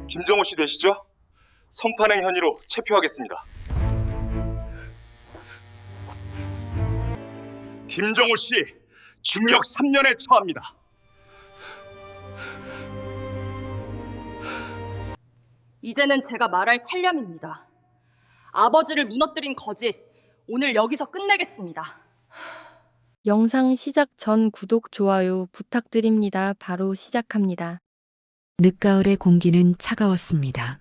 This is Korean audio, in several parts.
김정호 씨 되시죠? 성판행 혐의로 체포하겠습니다. 김정호 씨 징역 3년에 처합니다. 이제는 제가 말할 찰념입니다. 아버지를 무너뜨린 거짓, 오늘 여기서 끝내겠습니다. 영상 시작 전 구독, 좋아요 부탁드립니다. 바로 시작합니다. 늦가을의 공기는 차가웠습니다.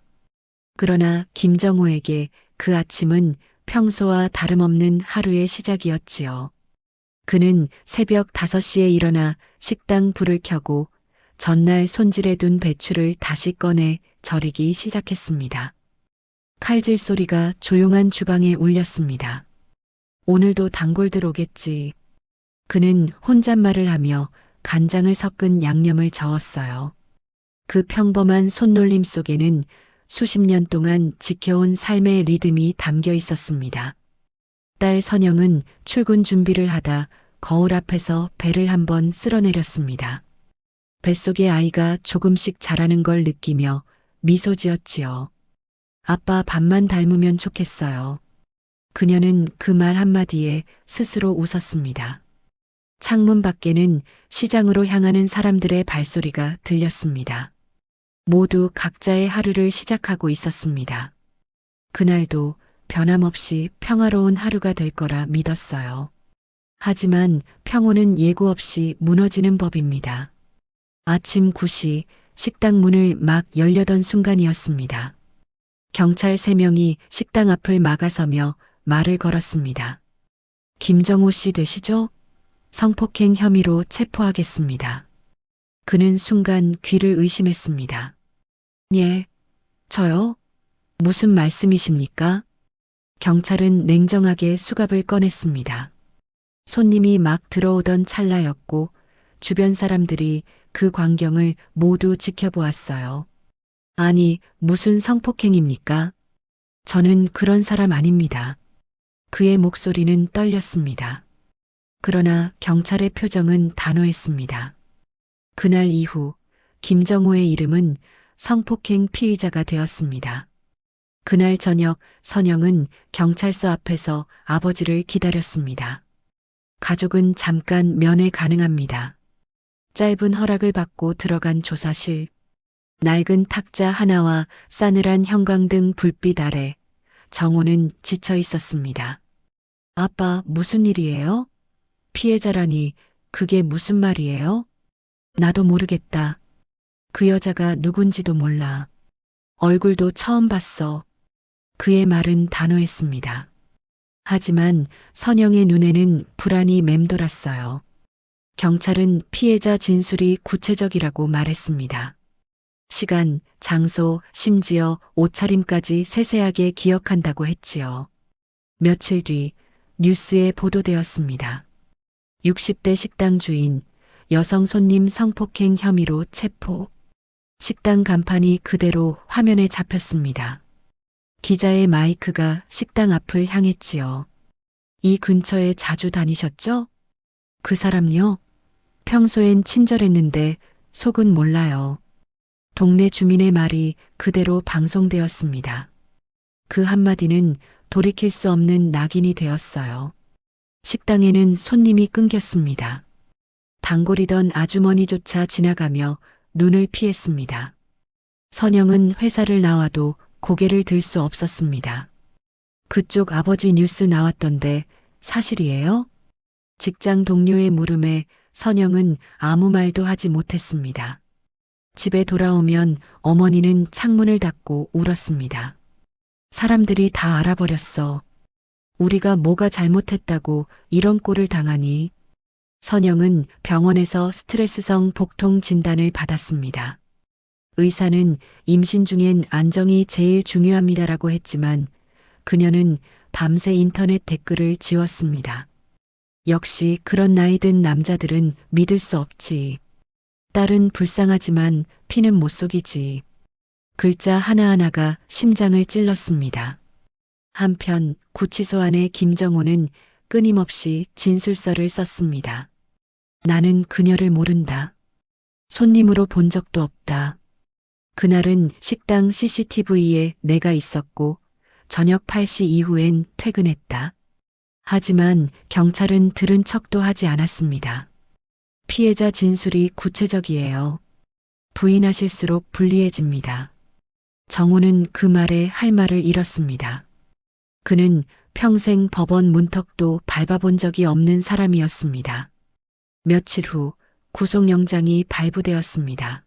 그러나 김정호에게 그 아침은 평소와 다름없는 하루의 시작이었지요. 그는 새벽 5시에 일어나 식당 불을 켜고 전날 손질해둔 배추를 다시 꺼내 절이기 시작했습니다. 칼질 소리가 조용한 주방에 울렸습니다. 오늘도 단골들 오겠지. 그는 혼잣말을 하며 간장을 섞은 양념을 저었어요. 그 평범한 손놀림 속에는 수십 년 동안 지켜온 삶의 리듬이 담겨 있었습니다. 딸 선영은 출근 준비를 하다 거울 앞에서 배를 한번 쓸어내렸습니다. 뱃속의 아이가 조금씩 자라는 걸 느끼며 미소 지었지요. 아빠 밥만 닮으면 좋겠어요. 그녀는 그 말 한마디에 스스로 웃었습니다. 창문 밖에는 시장으로 향하는 사람들의 발소리가 들렸습니다. 모두 각자의 하루를 시작하고 있었습니다. 그날도 변함없이 평화로운 하루가 될 거라 믿었어요. 하지만 평온은 예고 없이 무너지는 법입니다. 아침 9시 식당 문을 막 열려던 순간이었습니다. 경찰 3명이 식당 앞을 막아서며 말을 걸었습니다. 김정호 씨 되시죠? 성폭행 혐의로 체포하겠습니다. 그는 순간 귀를 의심했습니다. 예, 저요? 무슨 말씀이십니까? 경찰은 냉정하게 수갑을 꺼냈습니다. 손님이 막 들어오던 찰나였고 주변 사람들이 그 광경을 모두 지켜보았어요. 아니, 무슨 성폭행입니까? 저는 그런 사람 아닙니다. 그의 목소리는 떨렸습니다. 그러나 경찰의 표정은 단호했습니다. 그날 이후 김정호의 이름은 성폭행 피의자가 되었습니다. 그날 저녁 선영은 경찰서 앞에서 아버지를 기다렸습니다. 가족은 잠깐 면회 가능합니다. 짧은 허락을 받고 들어간 조사실. 낡은 탁자 하나와 싸늘한 형광등 불빛 아래 정호는 지쳐 있었습니다. 아빠, 무슨 일이에요? 피해자라니 그게 무슨 말이에요? 나도 모르겠다. 그 여자가 누군지도 몰라. 얼굴도 처음 봤어. 그의 말은 단호했습니다. 하지만 선영의 눈에는 불안이 맴돌았어요. 경찰은 피해자 진술이 구체적이라고 말했습니다. 시간, 장소, 심지어 옷차림까지 세세하게 기억한다고 했지요. 며칠 뒤 뉴스에 보도되었습니다. 60대 식당 주인, 여성 손님 성폭행 혐의로 체포. 식당 간판이 그대로 화면에 잡혔습니다. 기자의 마이크가 식당 앞을 향했지요. 이 근처에 자주 다니셨죠? 그 사람요? 평소엔 친절했는데 속은 몰라요. 동네 주민의 말이 그대로 방송되었습니다. 그 한마디는 돌이킬 수 없는 낙인이 되었어요. 식당에는 손님이 끊겼습니다. 단골이던 아주머니조차 지나가며 눈을 피했습니다. 선영은 회사를 나와도 고개를 들 수 없었습니다. 그쪽 아버지 뉴스 나왔던데 사실이에요? 직장 동료의 물음에 선영은 아무 말도 하지 못했습니다. 집에 돌아오면 어머니는 창문을 닫고 울었습니다. 사람들이 다 알아버렸어. 우리가 뭐가 잘못했다고 이런 꼴을 당하니. 선영은 병원에서 스트레스성 복통 진단을 받았습니다. 의사는 임신 중엔 안정이 제일 중요합니다라고 했지만 그녀는 밤새 인터넷 댓글을 지웠습니다. 역시 그런 나이 든 남자들은 믿을 수 없지. 딸은 불쌍하지만 피는 못 속이지. 글자 하나하나가 심장을 찔렀습니다. 한편 구치소 안에 김정호는 끊임없이 진술서를 썼습니다. 나는 그녀를 모른다. 손님으로 본 적도 없다. 그날은 식당 CCTV에 내가 있었고 저녁 8시 이후엔 퇴근했다. 하지만 경찰은 들은 척도 하지 않았습니다. 피해자 진술이 구체적이에요. 부인하실수록 불리해집니다. 정우는 그 말에 할 말을 잃었습니다. 그는 평생 법원 문턱도 밟아본 적이 없는 사람이었습니다. 며칠 후 구속영장이 발부되었습니다.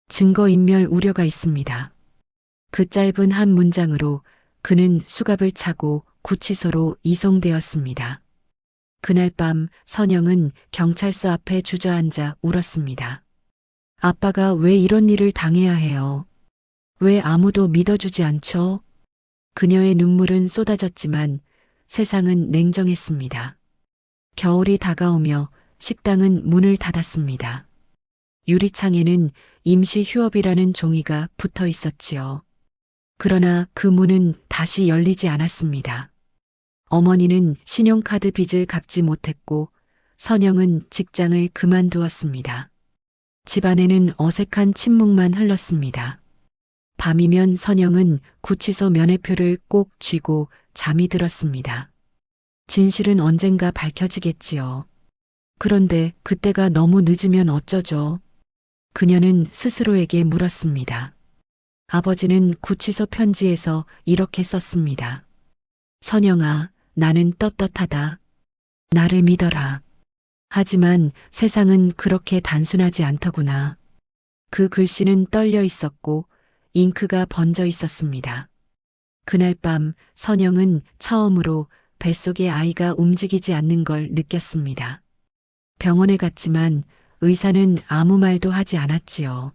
증거인멸 우려가 있습니다. 그 짧은 한 문장으로 그는 수갑을 차고 구치소로 이송되었습니다. 그날 밤 선영은 경찰서 앞에 주저앉아 울었습니다. 아빠가 왜 이런 일을 당해야 해요? 왜 아무도 믿어주지 않죠? 그녀의 눈물은 쏟아졌지만 세상은 냉정했습니다. 겨울이 다가오며 식당은 문을 닫았습니다. 유리창에는 임시 휴업이라는 종이가 붙어 있었지요. 그러나 그 문은 다시 열리지 않았습니다. 어머니는 신용카드 빚을 갚지 못했고 선영은 직장을 그만두었습니다. 집안에는 어색한 침묵만 흘렀습니다. 밤이면 선영은 구치소 면회표를 꼭 쥐고 잠이 들었습니다. 진실은 언젠가 밝혀지겠지요. 그런데 그때가 너무 늦으면 어쩌죠? 그녀는 스스로에게 물었습니다. 아버지는 구치소 편지에서 이렇게 썼습니다. 선영아, 나는 떳떳하다. 나를 믿어라. 하지만 세상은 그렇게 단순하지 않더구나. 그 글씨는 떨려 있었고 잉크가 번져 있었습니다. 그날 밤 선영은 처음으로 뱃속의 아이가 움직이지 않는 걸 느꼈습니다. 병원에 갔지만 의사는 아무 말도 하지 않았지요.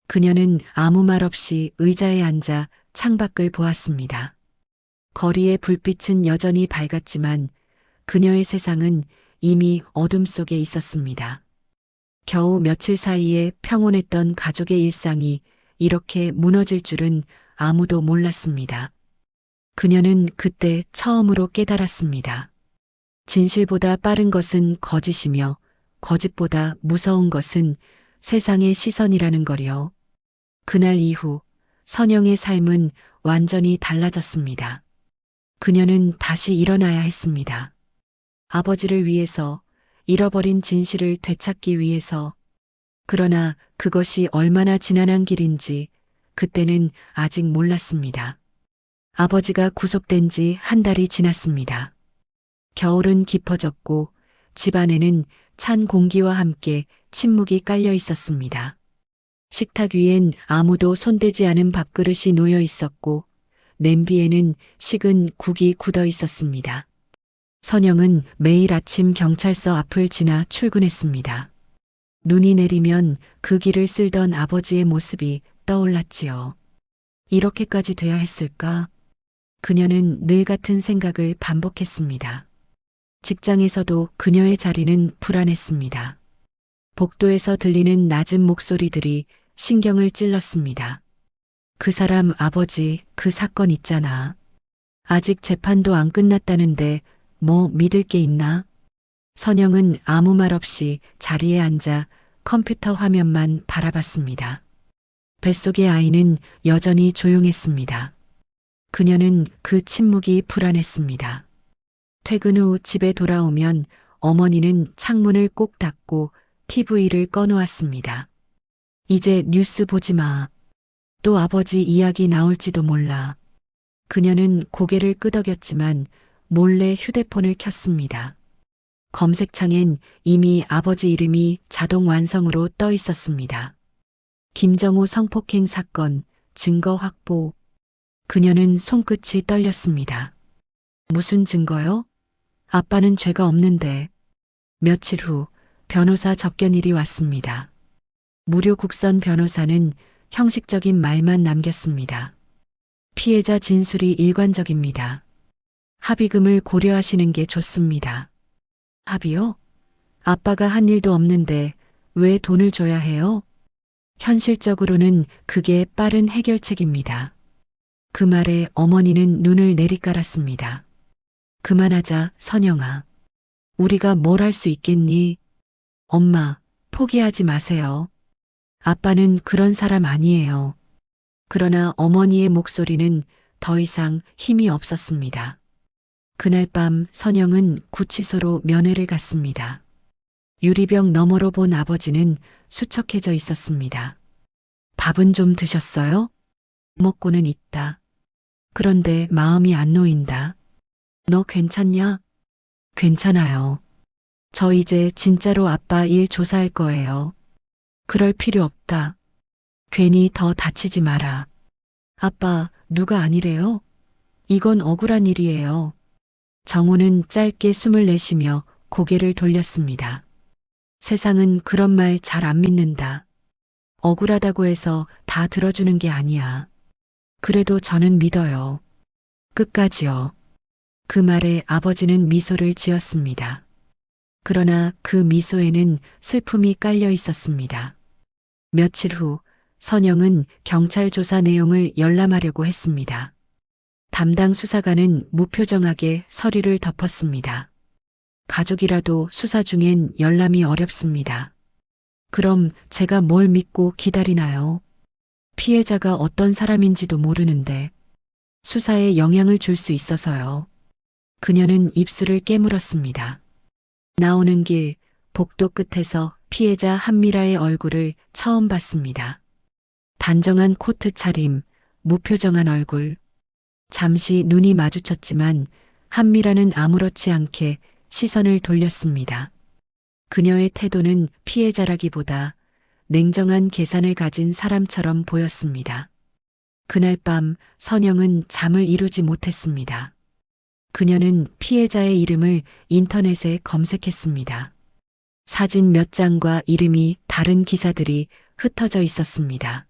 그녀는 아무 말 없이 의자에 앉아 창밖을 보았습니다. 거리의 불빛은 여전히 밝았지만 그녀의 세상은 이미 어둠 속에 있었습니다. 겨우 며칠 사이에 평온했던 가족의 일상이 이렇게 무너질 줄은 아무도 몰랐습니다. 그녀는 그때 처음으로 깨달았습니다. 진실보다 빠른 것은 거짓이며 거짓보다 무서운 것은 세상의 시선이라는 거요. 그날 이후 선영의 삶은 완전히 달라졌습니다. 그녀는 다시 일어나야 했습니다. 아버지를 위해서, 잃어버린 진실을 되찾기 위해서. 그러나 그것이 얼마나 지난한 길인지 그때는 아직 몰랐습니다. 아버지가 구속된 지 한 달이 지났습니다. 겨울은 깊어졌고 집안에는 찬 공기와 함께 침묵이 깔려 있었습니다. 식탁 위엔 아무도 손대지 않은 밥그릇이 놓여 있었고 냄비에는 식은 국이 굳어 있었습니다. 선영은 매일 아침 경찰서 앞을 지나 출근했습니다. 눈이 내리면 그 길을 쓸던 아버지의 모습이 떠올랐지요. 이렇게까지 돼야 했을까? 그녀는 늘 같은 생각을 반복했습니다. 직장에서도 그녀의 자리는 불안했습니다. 복도에서 들리는 낮은 목소리들이 신경을 찔렀습니다. 그 사람 아버지, 그 사건 있잖아. 아직 재판도 안 끝났다는데 뭐 믿을 게 있나? 선영은 아무 말 없이 자리에 앉아 컴퓨터 화면만 바라봤습니다. 뱃속의 아이는 여전히 조용했습니다. 그녀는 그 침묵이 불안했습니다. 퇴근 후 집에 돌아오면 어머니는 창문을 꼭 닫고 TV를 꺼놓았습니다. 이제 뉴스 보지 마. 또 아버지 이야기 나올지도 몰라. 그녀는 고개를 끄덕였지만 몰래 휴대폰을 켰습니다. 검색창엔 이미 아버지 이름이 자동 완성으로 떠 있었습니다. 김정우 성폭행 사건, 증거 확보. 그녀는 손끝이 떨렸습니다. 무슨 증거요? 아빠는 죄가 없는데. 며칠 후 변호사 접견일이 왔습니다. 무료 국선 변호사는 형식적인 말만 남겼습니다. 피해자 진술이 일관적입니다. 합의금을 고려하시는 게 좋습니다. 합의요? 아빠가 한 일도 없는데 왜 돈을 줘야 해요? 현실적으로는 그게 빠른 해결책입니다. 그 말에 어머니는 눈을 내리깔았습니다. 그만하자, 선영아. 우리가 뭘 할 수 있겠니? 엄마, 포기하지 마세요. 아빠는 그런 사람 아니에요. 그러나 어머니의 목소리는 더 이상 힘이 없었습니다. 그날 밤 선영은 구치소로 면회를 갔습니다. 유리병 너머로 본 아버지는 수척해져 있었습니다. 밥은 좀 드셨어요? 먹고는 있다. 그런데 마음이 안 놓인다. 너 괜찮냐? 괜찮아요. 저 이제 진짜로 아빠 일 조사할 거예요. 그럴 필요 없다. 괜히 더 다치지 마라. 아빠, 누가 아니래요? 이건 억울한 일이에요. 정우는 짧게 숨을 내쉬며 고개를 돌렸습니다. 세상은 그런 말 잘 안 믿는다. 억울하다고 해서 다 들어주는 게 아니야. 그래도 저는 믿어요. 끝까지요. 그 말에 아버지는 미소를 지었습니다. 그러나 그 미소에는 슬픔이 깔려 있었습니다. 며칠 후 선영은 경찰 조사 내용을 열람하려고 했습니다. 담당 수사관은 무표정하게 서류를 덮었습니다. 가족이라도 수사 중엔 열람이 어렵습니다. 그럼 제가 뭘 믿고 기다리나요? 피해자가 어떤 사람인지도 모르는데 수사에 영향을 줄 수 있어서요. 그녀는 입술을 깨물었습니다. 나오는 길 복도 끝에서 피해자 한미라의 얼굴을 처음 봤습니다. 단정한 코트 차림, 무표정한 얼굴. 잠시 눈이 마주쳤지만 한미라는 아무렇지 않게 시선을 돌렸습니다. 그녀의 태도는 피해자라기보다 냉정한 계산을 가진 사람처럼 보였습니다. 그날 밤 선영은 잠을 이루지 못했습니다. 그녀는 피해자의 이름을 인터넷에 검색했습니다. 사진 몇 장과 이름이 다른 기사들이 흩어져 있었습니다.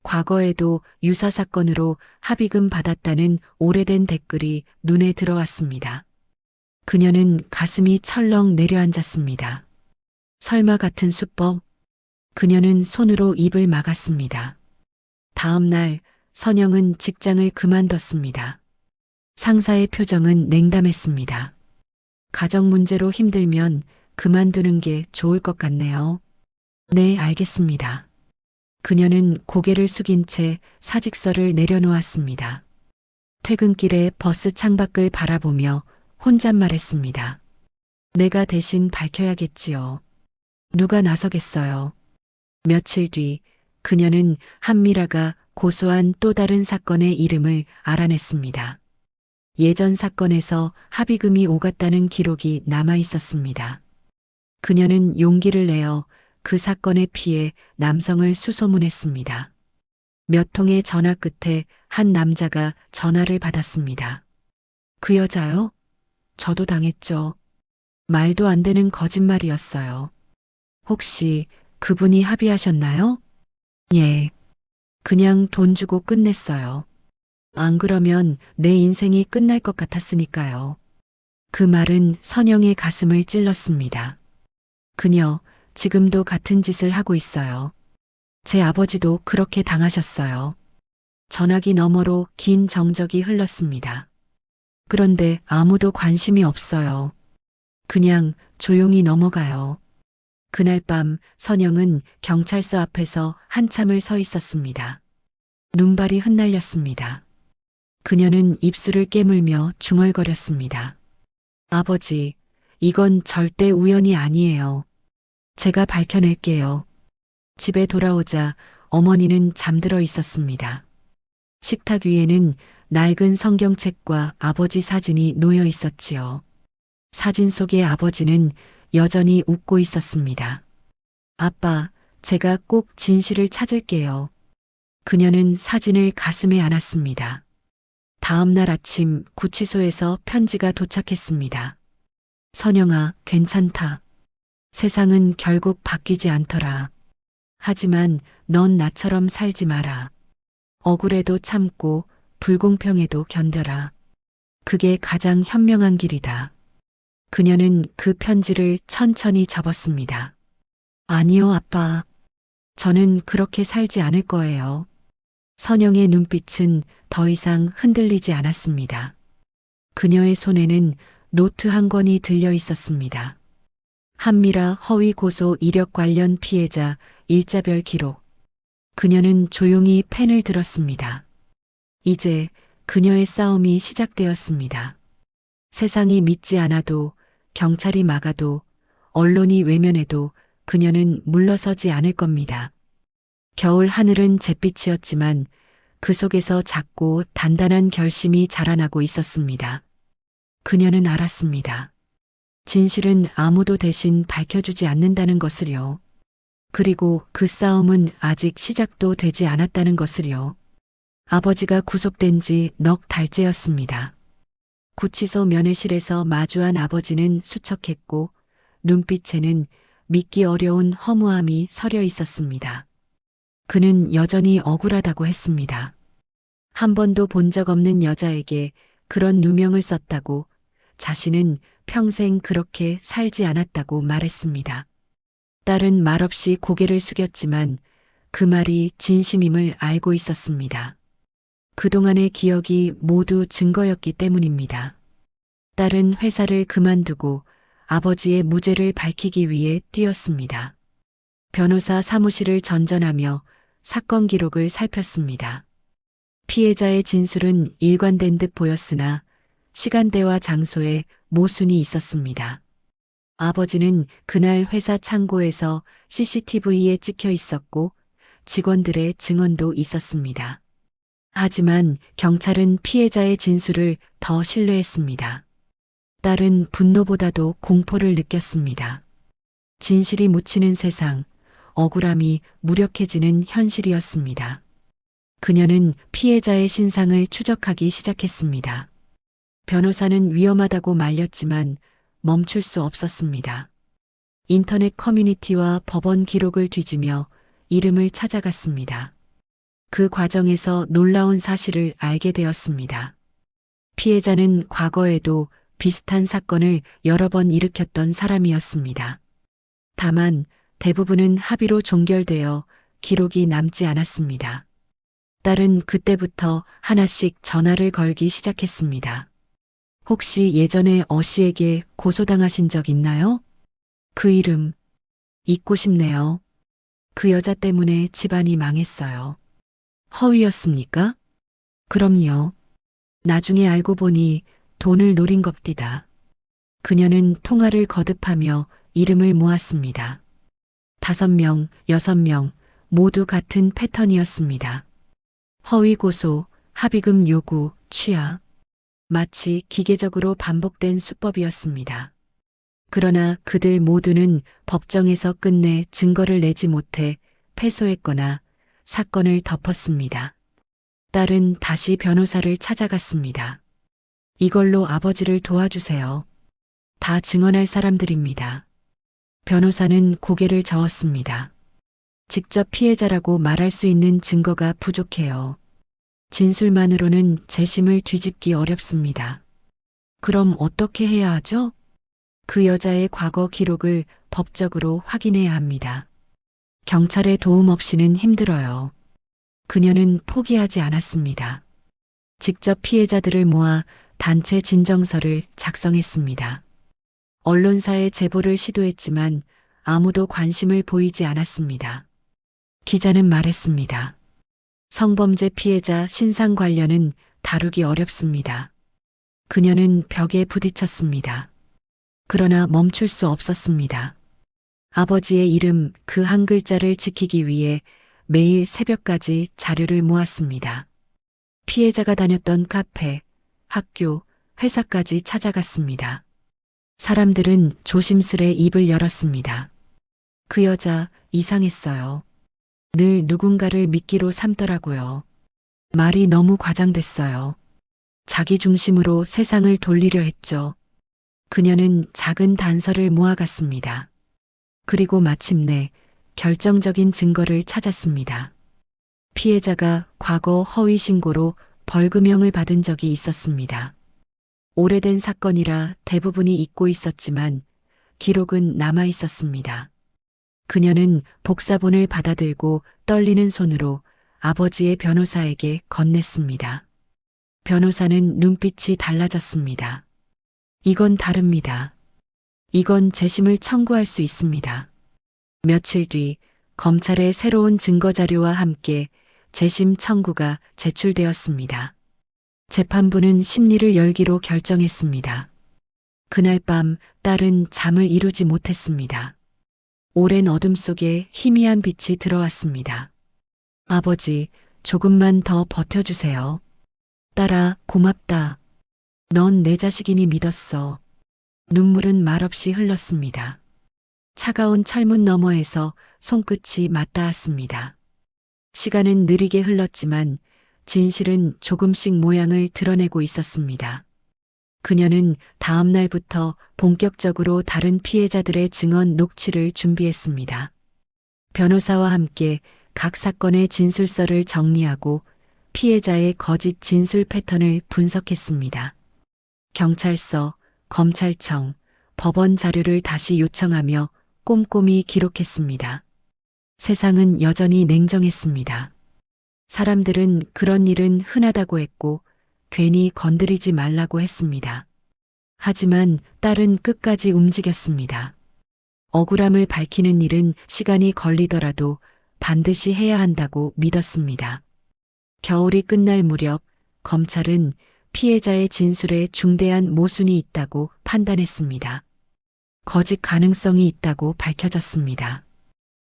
과거에도 유사 사건으로 합의금 받았다는 오래된 댓글이 눈에 들어왔습니다. 그녀는 가슴이 철렁 내려앉았습니다. 설마 같은 수법? 그녀는 손으로 입을 막았습니다. 다음 날 선영은 직장을 그만뒀습니다. 상사의 표정은 냉담했습니다. 가정 문제로 힘들면 그만두는 게 좋을 것 같네요. 네, 알겠습니다. 그녀는 고개를 숙인 채 사직서를 내려놓았습니다. 퇴근길에 버스 창밖을 바라보며 혼잣말했습니다. 내가 대신 밝혀야겠지요. 누가 나서겠어요. 며칠 뒤 그녀는 한미라가 고소한 또 다른 사건의 이름을 알아냈습니다. 예전 사건에서 합의금이 오갔다는 기록이 남아 있었습니다. 그녀는 용기를 내어 그 사건의 피해 남성을 수소문했습니다. 몇 통의 전화 끝에 한 남자가 전화를 받았습니다. 그 여자요? 저도 당했죠. 말도 안 되는 거짓말이었어요. 혹시 그분이 합의하셨나요? 예. 그냥 돈 주고 끝냈어요. 안 그러면 내 인생이 끝날 것 같았으니까요. 그 말은 선영의 가슴을 찔렀습니다. 그녀, 지금도 같은 짓을 하고 있어요. 제 아버지도 그렇게 당하셨어요. 전화기 너머로 긴 정적이 흘렀습니다. 그런데 아무도 관심이 없어요. 그냥 조용히 넘어가요. 그날 밤 선영은 경찰서 앞에서 한참을 서 있었습니다. 눈발이 흩날렸습니다. 그녀는 입술을 깨물며 중얼거렸습니다. 아버지, 이건 절대 우연이 아니에요. 제가 밝혀낼게요. 집에 돌아오자 어머니는 잠들어 있었습니다. 식탁 위에는 낡은 성경책과 아버지 사진이 놓여 있었지요. 사진 속의 아버지는 여전히 웃고 있었습니다. 아빠, 제가 꼭 진실을 찾을게요. 그녀는 사진을 가슴에 안았습니다. 다음 날 아침 구치소에서 편지가 도착했습니다. 선영아, 괜찮다. 세상은 결국 바뀌지 않더라. 하지만 넌 나처럼 살지 마라. 억울해도 참고 불공평해도 견뎌라. 그게 가장 현명한 길이다. 그녀는 그 편지를 천천히 접었습니다. 아니요, 아빠. 저는 그렇게 살지 않을 거예요. 선영의 눈빛은 더 이상 흔들리지 않았습니다. 그녀의 손에는 노트 한 권이 들려 있었습니다. 한미라 허위 고소 이력 관련 피해자 일자별 기록. 그녀는 조용히 펜을 들었습니다. 이제 그녀의 싸움이 시작되었습니다. 세상이 믿지 않아도, 경찰이 막아도, 언론이 외면해도 그녀는 물러서지 않을 겁니다. 겨울 하늘은 잿빛이었지만 그 속에서 작고 단단한 결심이 자라나고 있었습니다. 그녀는 알았습니다. 진실은 아무도 대신 밝혀주지 않는다는 것을요. 그리고 그 싸움은 아직 시작도 되지 않았다는 것을요. 아버지가 구속된 지 넉 달째였습니다. 구치소 면회실에서 마주한 아버지는 수척했고 눈빛에는 믿기 어려운 허무함이 서려 있었습니다. 그는 여전히 억울하다고 했습니다. 한 번도 본 적 없는 여자에게 그런 누명을 썼다고, 자신은 평생 그렇게 살지 않았다고 말했습니다. 딸은 말없이 고개를 숙였지만 그 말이 진심임을 알고 있었습니다. 그동안의 기억이 모두 증거였기 때문입니다. 딸은 회사를 그만두고 아버지의 무죄를 밝히기 위해 뛰었습니다. 변호사 사무실을 전전하며 사건 기록을 살폈습니다. 피해자의 진술은 일관된 듯 보였으나 시간대와 장소에 모순이 있었습니다. 아버지는 그날 회사 창고에서 CCTV에 찍혀 있었고 직원들의 증언도 있었습니다. 하지만 경찰은 피해자의 진술을 더 신뢰했습니다. 딸은 분노보다도 공포를 느꼈습니다. 진실이 묻히는 세상, 억울함이 무력해지는 현실이었습니다. 그녀는 피해자의 신상을 추적하기 시작했습니다. 변호사는 위험하다고 말렸지만 멈출 수 없었습니다. 인터넷 커뮤니티와 법원 기록을 뒤지며 이름을 찾아갔습니다. 그 과정에서 놀라운 사실을 알게 되었습니다. 피해자는 과거에도 비슷한 사건을 여러 번 일으켰던 사람이었습니다. 다만 대부분은 합의로 종결되어 기록이 남지 않았습니다. 딸은 그때부터 하나씩 전화를 걸기 시작했습니다. 혹시 예전에 어 씨에게 고소당하신 적 있나요? 그 이름 잊고 싶네요. 그 여자 때문에 집안이 망했어요. 허위였습니까? 그럼요. 나중에 알고 보니 돈을 노린 겁디다. 그녀는 통화를 거듭하며 이름을 모았습니다. 5명, 6명 모두 같은 패턴이었습니다. 허위 고소, 합의금 요구, 취하. 마치 기계적으로 반복된 수법이었습니다. 그러나 그들 모두는 법정에서 끝내 증거를 내지 못해 패소했거나 사건을 덮었습니다. 딸은 다시 변호사를 찾아갔습니다. 이걸로 아버지를 도와주세요. 다 증언할 사람들입니다. 변호사는 고개를 저었습니다. 직접 피해자라고 말할 수 있는 증거가 부족해요. 진술만으로는 재심을 뒤집기 어렵습니다. 그럼 어떻게 해야 하죠? 그 여자의 과거 기록을 법적으로 확인해야 합니다. 경찰의 도움 없이는 힘들어요. 그녀는 포기하지 않았습니다. 직접 피해자들을 모아 단체 진정서를 작성했습니다. 언론사에 제보를 시도했지만 아무도 관심을 보이지 않았습니다. 기자는 말했습니다. 성범죄 피해자 신상 관련은 다루기 어렵습니다. 그녀는 벽에 부딪혔습니다. 그러나 멈출 수 없었습니다. 아버지의 이름 그 한 글자를 지키기 위해 매일 새벽까지 자료를 모았습니다. 피해자가 다녔던 카페, 학교, 회사까지 찾아갔습니다. 사람들은 조심스레 입을 열었습니다. 그 여자 이상했어요. 늘 누군가를 미끼로 삼더라고요. 말이 너무 과장됐어요. 자기 중심으로 세상을 돌리려 했죠. 그녀는 작은 단서를 모아갔습니다. 그리고 마침내 결정적인 증거를 찾았습니다. 피해자가 과거 허위 신고로 벌금형을 받은 적이 있었습니다. 오래된 사건이라 대부분이 잊고 있었지만 기록은 남아 있었습니다. 그녀는 복사본을 받아들고 떨리는 손으로 아버지의 변호사에게 건넸습니다. 변호사는 눈빛이 달라졌습니다. 이건 다릅니다. 이건 재심을 청구할 수 있습니다. 며칠 뒤 검찰의 새로운 증거 자료와 함께 재심 청구가 제출되었습니다. 재판부는 심리를 열기로 결정했습니다. 그날 밤 딸은 잠을 이루지 못했습니다. 오랜 어둠 속에 희미한 빛이 들어왔습니다. 아버지, 조금만 더 버텨주세요. 딸아, 고맙다. 넌 내 자식이니 믿었어. 눈물은 말없이 흘렀습니다. 차가운 철문 너머에서 손끝이 맞닿았습니다. 시간은 느리게 흘렀지만 진실은 조금씩 모양을 드러내고 있었습니다. 그녀는 다음 날부터 본격적으로 다른 피해자들의 증언 녹취를 준비했습니다. 변호사와 함께 각 사건의 진술서를 정리하고 피해자의 거짓 진술 패턴을 분석했습니다. 경찰서, 검찰청, 법원 자료를 다시 요청하며 꼼꼼히 기록했습니다. 세상은 여전히 냉정했습니다. 사람들은 그런 일은 흔하다고 했고 괜히 건드리지 말라고 했습니다. 하지만 딸은 끝까지 움직였습니다. 억울함을 밝히는 일은 시간이 걸리더라도 반드시 해야 한다고 믿었습니다. 겨울이 끝날 무렵 검찰은 피해자의 진술에 중대한 모순이 있다고 판단했습니다. 거짓 가능성이 있다고 밝혀졌습니다.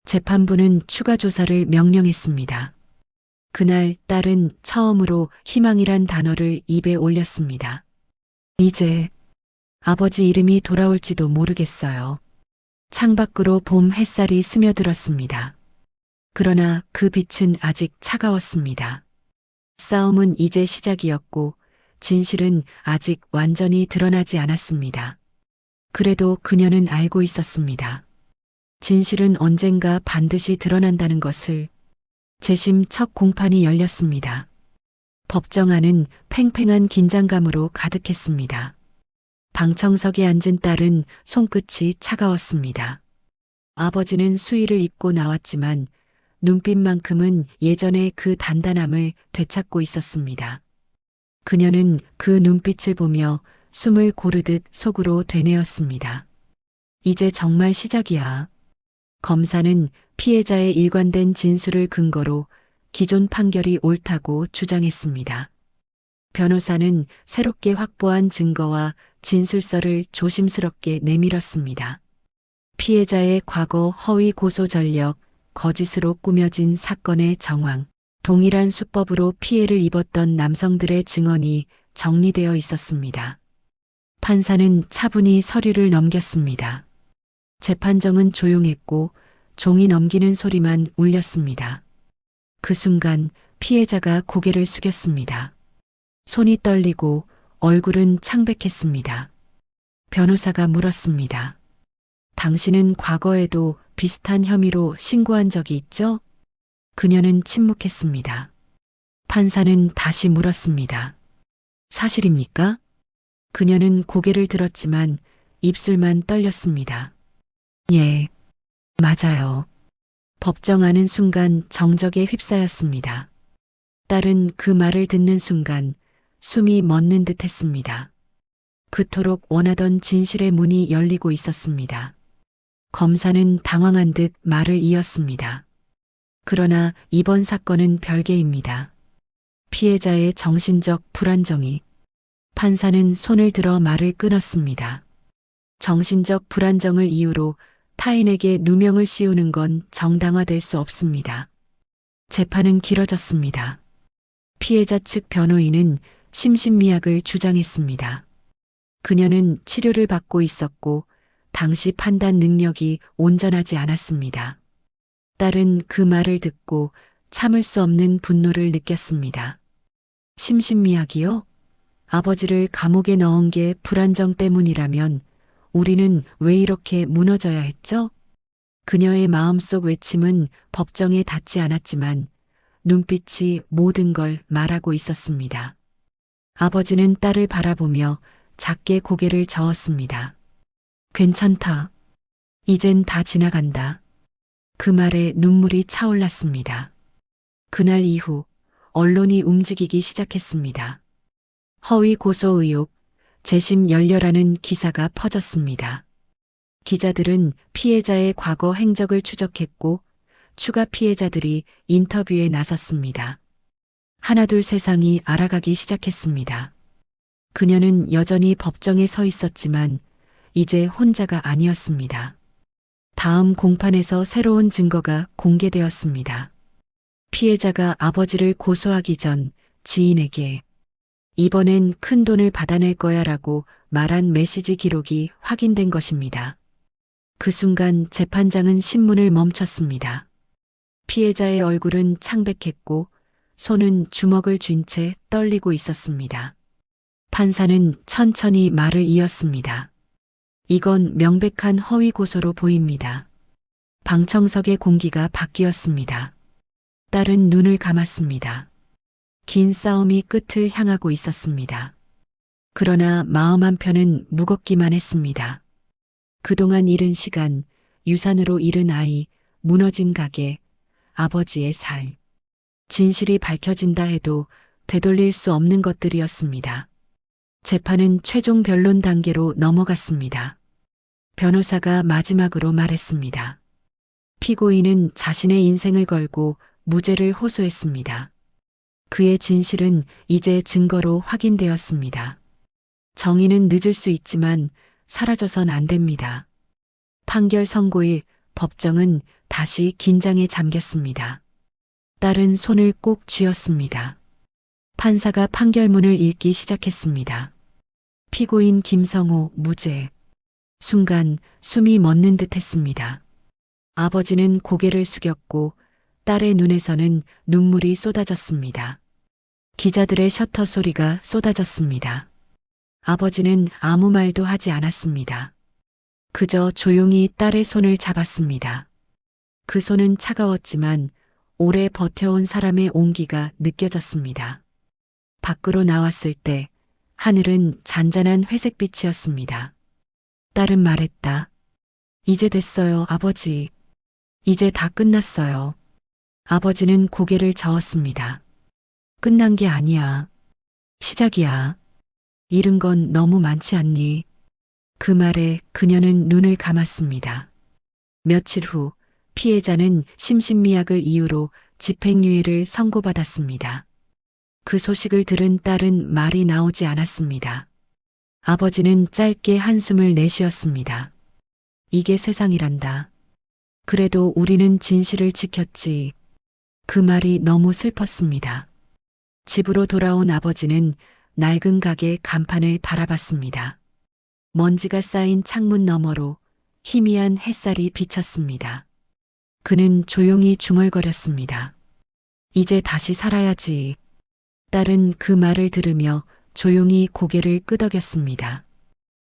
재판부는 추가 조사를 명령했습니다. 그날 딸은 처음으로 희망이란 단어를 입에 올렸습니다. 이제 아버지 이름이 돌아올지도 모르겠어요. 창밖으로 봄 햇살이 스며들었습니다. 그러나 그 빛은 아직 차가웠습니다. 싸움은 이제 시작이었고 진실은 아직 완전히 드러나지 않았습니다. 그래도 그녀는 알고 있었습니다. 진실은 언젠가 반드시 드러난다는 것을. 재심 첫 공판이 열렸습니다. 법정 안은 팽팽한 긴장감으로 가득했습니다. 방청석에 앉은 딸은 손끝이 차가웠습니다. 아버지는 수의를 입고 나왔지만 눈빛만큼은 예전의 그 단단함을 되찾고 있었습니다. 그녀는 그 눈빛을 보며 숨을 고르듯 속으로 되뇌었습니다. 이제 정말 시작이야. 검사는 피해자의 일관된 진술을 근거로 기존 판결이 옳다고 주장했습니다. 변호사는 새롭게 확보한 증거와 진술서를 조심스럽게 내밀었습니다. 피해자의 과거 허위 고소 전력, 거짓으로 꾸며진 사건의 정황, 동일한 수법으로 피해를 입었던 남성들의 증언이 정리되어 있었습니다. 판사는 차분히 서류를 넘겼습니다. 재판정은 조용했고 종이 넘기는 소리만 울렸습니다. 그 순간 피해자가 고개를 숙였습니다. 손이 떨리고 얼굴은 창백했습니다. 변호사가 물었습니다. 당신은 과거에도 비슷한 혐의로 신고한 적이 있죠? 그녀는 침묵했습니다. 판사는 다시 물었습니다. 사실입니까? 그녀는 고개를 들었지만 입술만 떨렸습니다. 예, 맞아요. 법정 안은 순간 정적에 휩싸였습니다. 딸은 그 말을 듣는 순간 숨이 멎는 듯 했습니다. 그토록 원하던 진실의 문이 열리고 있었습니다. 검사는 당황한 듯 말을 이었습니다. 그러나 이번 사건은 별개입니다. 피해자의 정신적 불안정이. 판사는 손을 들어 말을 끊었습니다. 정신적 불안정을 이유로 타인에게 누명을 씌우는 건 정당화될 수 없습니다. 재판은 길어졌습니다. 피해자 측 변호인은 심신미약을 주장했습니다. 그녀는 치료를 받고 있었고 당시 판단 능력이 온전하지 않았습니다. 딸은 그 말을 듣고 참을 수 없는 분노를 느꼈습니다. 심신미약이요? 아버지를 감옥에 넣은 게 불안정 때문이라면 우리는 왜 이렇게 무너져야 했죠? 그녀의 마음속 외침은 법정에 닿지 않았지만 눈빛이 모든 걸 말하고 있었습니다. 아버지는 딸을 바라보며 작게 고개를 저었습니다. 괜찮다. 이젠 다 지나간다. 그 말에 눈물이 차올랐습니다. 그날 이후 언론이 움직이기 시작했습니다. 허위 고소 의혹, 재심 열려라는 기사가 퍼졌습니다. 기자들은 피해자의 과거 행적을 추적했고 추가 피해자들이 인터뷰에 나섰습니다. 하나둘 세상이 알아가기 시작했습니다. 그녀는 여전히 법정에 서 있었지만 이제 혼자가 아니었습니다. 다음 공판에서 새로운 증거가 공개되었습니다. 피해자가 아버지를 고소하기 전 지인에게 이번엔 큰 돈을 받아낼 거야 라고 말한 메시지 기록이 확인된 것입니다. 그 순간 재판장은 신문을 멈췄습니다. 피해자의 얼굴은 창백했고 손은 주먹을 쥔 채 떨리고 있었습니다. 판사는 천천히 말을 이었습니다. 이건 명백한 허위 고소로 보입니다. 방청석의 공기가 바뀌었습니다. 딸은 눈을 감았습니다. 긴 싸움이 끝을 향하고 있었습니다. 그러나 마음 한편은 무겁기만 했습니다. 그동안 잃은 시간, 유산으로 잃은 아이, 무너진 가게, 아버지의 살. 진실이 밝혀진다 해도 되돌릴 수 없는 것들이었습니다. 재판은 최종 변론 단계로 넘어갔습니다. 변호사가 마지막으로 말했습니다. 피고인은 자신의 인생을 걸고 무죄를 호소했습니다. 그의 진실은 이제 증거로 확인되었습니다. 정의는 늦을 수 있지만 사라져선 안 됩니다. 판결 선고일 법정은 다시 긴장에 잠겼습니다. 딸은 손을 꼭 쥐었습니다. 판사가 판결문을 읽기 시작했습니다. 피고인 김성호 무죄. 순간 숨이 멎는 듯 했습니다. 아버지는 고개를 숙였고 딸의 눈에서는 눈물이 쏟아졌습니다. 기자들의 셔터 소리가 쏟아졌습니다. 아버지는 아무 말도 하지 않았습니다. 그저 조용히 딸의 손을 잡았습니다. 그 손은 차가웠지만 오래 버텨온 사람의 온기가 느껴졌습니다. 밖으로 나왔을 때 하늘은 잔잔한 회색빛이었습니다. 딸은 말했다. 이제 됐어요, 아버지. 이제 다 끝났어요. 아버지는 고개를 저었습니다. 끝난 게 아니야. 시작이야. 잃은 건 너무 많지 않니? 그 말에 그녀는 눈을 감았습니다. 며칠 후 피해자는 심신미약을 이유로 집행유예를 선고받았습니다. 그 소식을 들은 딸은 말이 나오지 않았습니다. 아버지는 짧게 한숨을 내쉬었습니다. 이게 세상이란다. 그래도 우리는 진실을 지켰지. 그 말이 너무 슬펐습니다. 집으로 돌아온 아버지는 낡은 가게 간판을 바라봤습니다. 먼지가 쌓인 창문 너머로 희미한 햇살이 비쳤습니다. 그는 조용히 중얼거렸습니다. 이제 다시 살아야지. 딸은 그 말을 들으며 조용히 고개를 끄덕였습니다.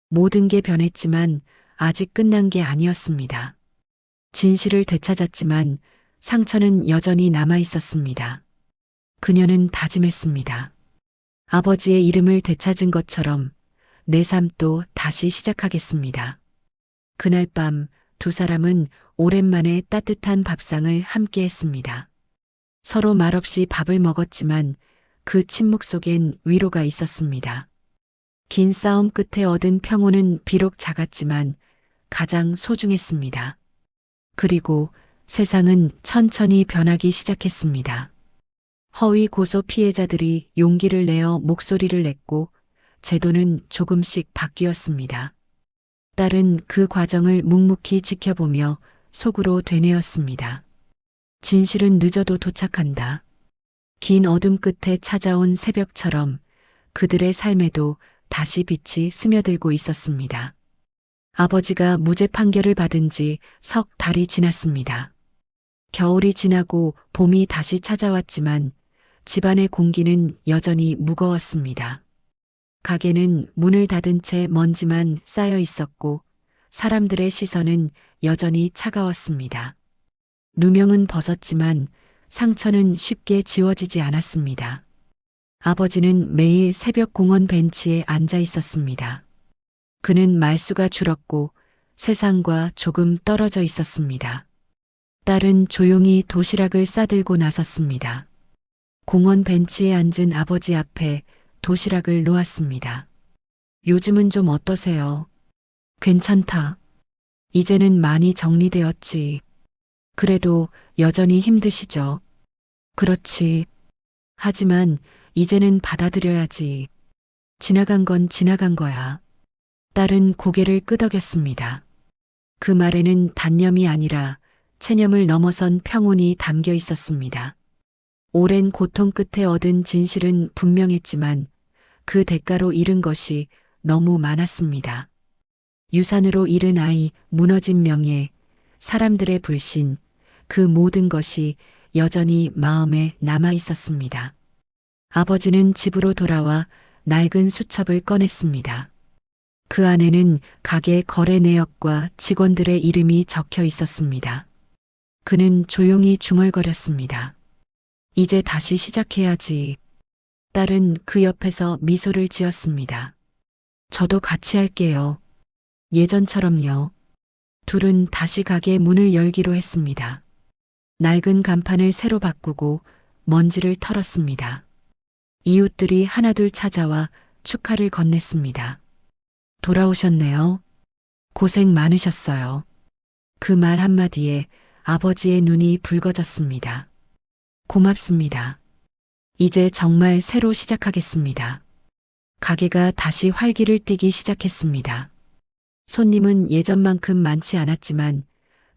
모든 게 변했지만 아직 끝난 게 아니었습니다. 진실을 되찾았지만 상처는 여전히 남아 있었습니다. 그녀는 다짐했습니다. 아버지의 이름을 되찾은 것처럼 내 삶도 다시 시작하겠습니다. 그날 밤 두 사람은 오랜만에 따뜻한 밥상을 함께 했습니다. 서로 말없이 밥을 먹었지만 그 침묵 속엔 위로가 있었습니다. 긴 싸움 끝에 얻은 평온은 비록 작았지만 가장 소중했습니다. 그리고 세상은 천천히 변하기 시작했습니다. 허위 고소 피해자들이 용기를 내어 목소리를 냈고 제도는 조금씩 바뀌었습니다. 딸은 그 과정을 묵묵히 지켜보며 속으로 되뇌었습니다. 진실은 늦어도 도착한다. 긴 어둠 끝에 찾아온 새벽처럼 그들의 삶에도 다시 빛이 스며들고 있었습니다. 아버지가 무죄 판결을 받은 지 석 달이 지났습니다. 겨울이 지나고 봄이 다시 찾아왔지만 집안의 공기는 여전히 무거웠습니다. 가게는 문을 닫은 채 먼지만 쌓여 있었고 사람들의 시선은 여전히 차가웠습니다. 누명은 벗었지만 상처는 쉽게 지워지지 않았습니다. 아버지는 매일 새벽 공원 벤치에 앉아 있었습니다. 그는 말수가 줄었고 세상과 조금 떨어져 있었습니다. 딸은 조용히 도시락을 싸들고 나섰습니다. 공원 벤치에 앉은 아버지 앞에 도시락을 놓았습니다. 요즘은 좀 어떠세요? 괜찮다. 이제는 많이 정리되었지. 그래도 여전히 힘드시죠? 그렇지. 하지만 이제는 받아들여야지. 지나간 건 지나간 거야. 딸은 고개를 끄덕였습니다. 그 말에는 단념이 아니라 체념을 넘어선 평온이 담겨 있었습니다. 오랜 고통 끝에 얻은 진실은 분명했지만 그 대가로 잃은 것이 너무 많았습니다. 유산으로 잃은 아이, 무너진 명예, 사람들의 불신, 그 모든 것이 여전히 마음에 남아 있었습니다. 아버지는 집으로 돌아와 낡은 수첩을 꺼냈습니다. 그 안에는 가게 거래 내역과 직원들의 이름이 적혀 있었습니다. 그는 조용히 중얼거렸습니다. 이제 다시 시작해야지. 딸은 그 옆에서 미소를 지었습니다. 저도 같이 할게요. 예전처럼요. 둘은 다시 가게 문을 열기로 했습니다. 낡은 간판을 새로 바꾸고 먼지를 털었습니다. 이웃들이 하나둘 찾아와 축하를 건넸습니다. 돌아오셨네요. 고생 많으셨어요. 그 말 한마디에 아버지의 눈이 붉어졌습니다. 고맙습니다. 이제 정말 새로 시작하겠습니다. 가게가 다시 활기를 띠기 시작했습니다. 손님은 예전만큼 많지 않았지만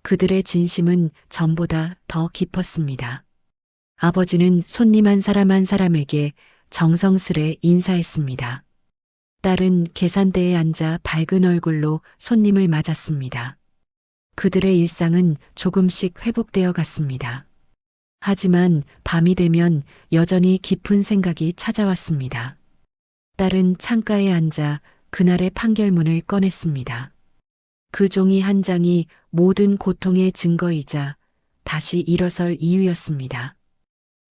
그들의 진심은 전보다 더 깊었습니다. 아버지는 손님 한 사람 한 사람에게 정성스레 인사했습니다. 딸은 계산대에 앉아 밝은 얼굴로 손님을 맞았습니다. 그들의 일상은 조금씩 회복되어 갔습니다. 하지만 밤이 되면 여전히 깊은 생각이 찾아왔습니다. 딸은 창가에 앉아 그날의 판결문을 꺼냈습니다. 그 종이 한 장이 모든 고통의 증거이자 다시 일어설 이유였습니다.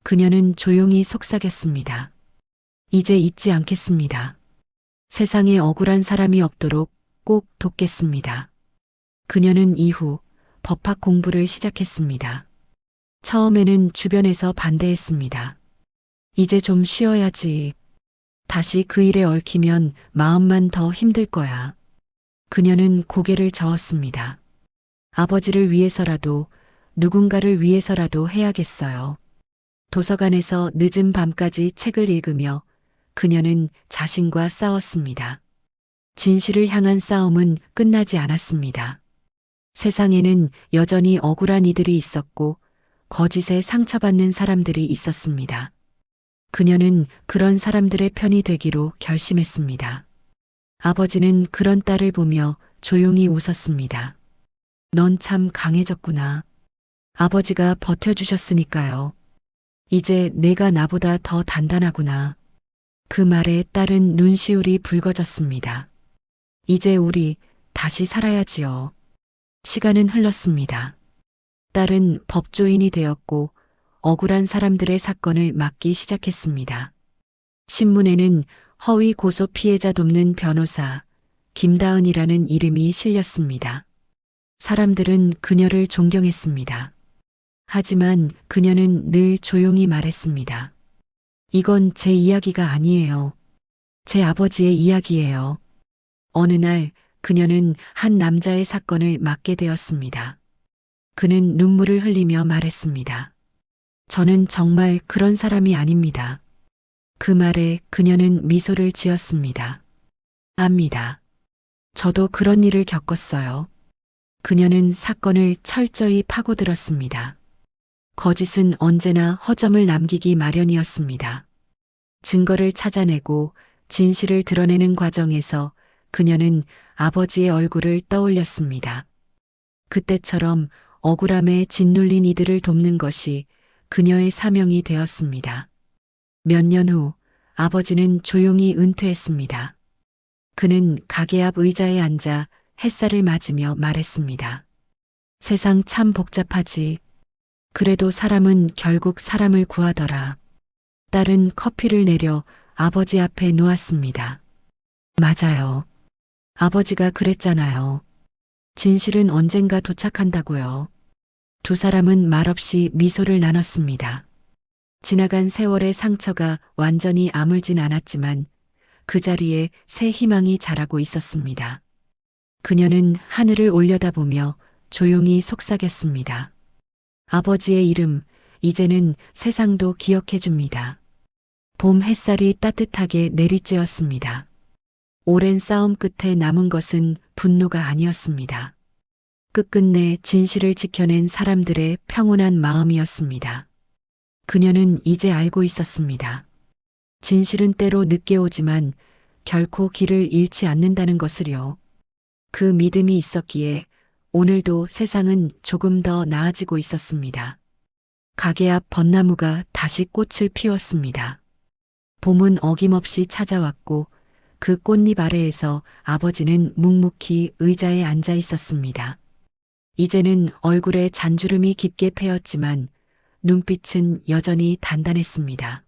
그녀는 조용히 속삭였습니다. 이제 잊지 않겠습니다. 세상에 억울한 사람이 없도록 꼭 돕겠습니다. 그녀는 이후 법학 공부를 시작했습니다. 처음에는 주변에서 반대했습니다. 이제 좀 쉬어야지. 다시 그 일에 얽히면 마음만 더 힘들 거야. 그녀는 고개를 저었습니다. 아버지를 위해서라도 누군가를 위해서라도 해야겠어요. 도서관에서 늦은 밤까지 책을 읽으며 그녀는 자신과 싸웠습니다. 진실을 향한 싸움은 끝나지 않았습니다. 세상에는 여전히 억울한 이들이 있었고 거짓에 상처받는 사람들이 있었습니다. 그녀는 그런 사람들의 편이 되기로 결심했습니다. 아버지는 그런 딸을 보며 조용히 웃었습니다. 넌 참 강해졌구나. 아버지가 버텨주셨으니까요. 이제 내가 나보다 더 단단하구나. 그 말에 딸은 눈시울이 붉어졌습니다. 이제 우리 다시 살아야지요. 시간은 흘렀습니다. 딸은 법조인이 되었고 억울한 사람들의 사건을 맡기 시작했습니다. 신문에는 허위 고소 피해자 돕는 변호사 김다은이라는 이름이 실렸습니다. 사람들은 그녀를 존경했습니다. 하지만 그녀는 늘 조용히 말했습니다. 이건 제 이야기가 아니에요. 제 아버지의 이야기예요. 어느 날 그녀는 한 남자의 사건을 맡게 되었습니다. 그는 눈물을 흘리며 말했습니다. 저는 정말 그런 사람이 아닙니다. 그 말에 그녀는 미소를 지었습니다. 압니다. 저도 그런 일을 겪었어요. 그녀는 사건을 철저히 파고들었습니다. 거짓은 언제나 허점을 남기기 마련이었습니다. 증거를 찾아내고 진실을 드러내는 과정에서 그녀는 아버지의 얼굴을 떠올렸습니다. 그때처럼 억울함에 짓눌린 이들을 돕는 것이 그녀의 사명이 되었습니다. 몇 년 후 아버지는 조용히 은퇴했습니다. 그는 가게 앞 의자에 앉아 햇살을 맞으며 말했습니다. 세상 참 복잡하지. 그래도 사람은 결국 사람을 구하더라. 딸은 커피를 내려 아버지 앞에 놓았습니다. 맞아요. 아버지가 그랬잖아요. 진실은 언젠가 도착한다고요. 두 사람은 말없이 미소를 나눴습니다. 지나간 세월의 상처가 완전히 아물진 않았지만 그 자리에 새 희망이 자라고 있었습니다. 그녀는 하늘을 올려다보며 조용히 속삭였습니다. 아버지의 이름, 이제는 세상도 기억해 줍니다. 봄 햇살이 따뜻하게 내리쬐었습니다. 오랜 싸움 끝에 남은 것은 분노가 아니었습니다. 끝끝내 진실을 지켜낸 사람들의 평온한 마음이었습니다. 그녀는 이제 알고 있었습니다. 진실은 때로 늦게 오지만 결코 길을 잃지 않는다는 것을요. 그 믿음이 있었기에 오늘도 세상은 조금 더 나아지고 있었습니다. 가게 앞 벚나무가 다시 꽃을 피웠습니다. 봄은 어김없이 찾아왔고 그 꽃잎 아래에서 아버지는 묵묵히 의자에 앉아 있었습니다. 이제는 얼굴에 잔주름이 깊게 패였지만 눈빛은 여전히 단단했습니다.